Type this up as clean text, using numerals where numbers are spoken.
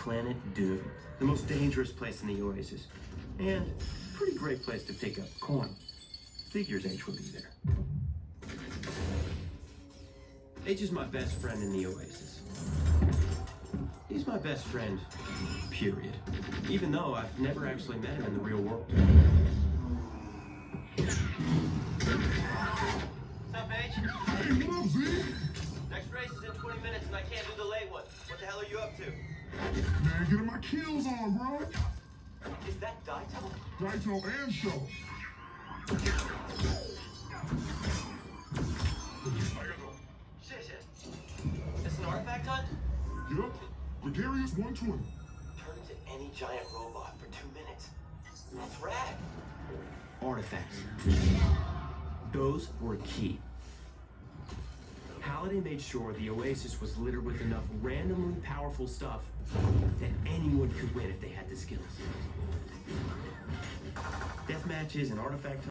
Planet Doom, the most dangerous place in the Oasis. And a pretty great place to pick up coin. Figures H will be there. H is my best friend in the Oasis. He's my best friend, period. Even though I've never actually met him in the real world. What's up, H? Hey, what up, Z? Next race is in 20 minutes and I can't do the late one. What the hell are you up to? Man, getting my kills on, bro. Is that Daito? Daito and Show. Shit. Is this an artifact hunt? Yup. Gregarious 120. Turn into any giant robot for 2 minutes. That's rad. Artifacts. Those were key. Halliday made sure the Oasis was littered with enough randomly powerful stuff that anyone could win if they had the skills. Death matches and artifact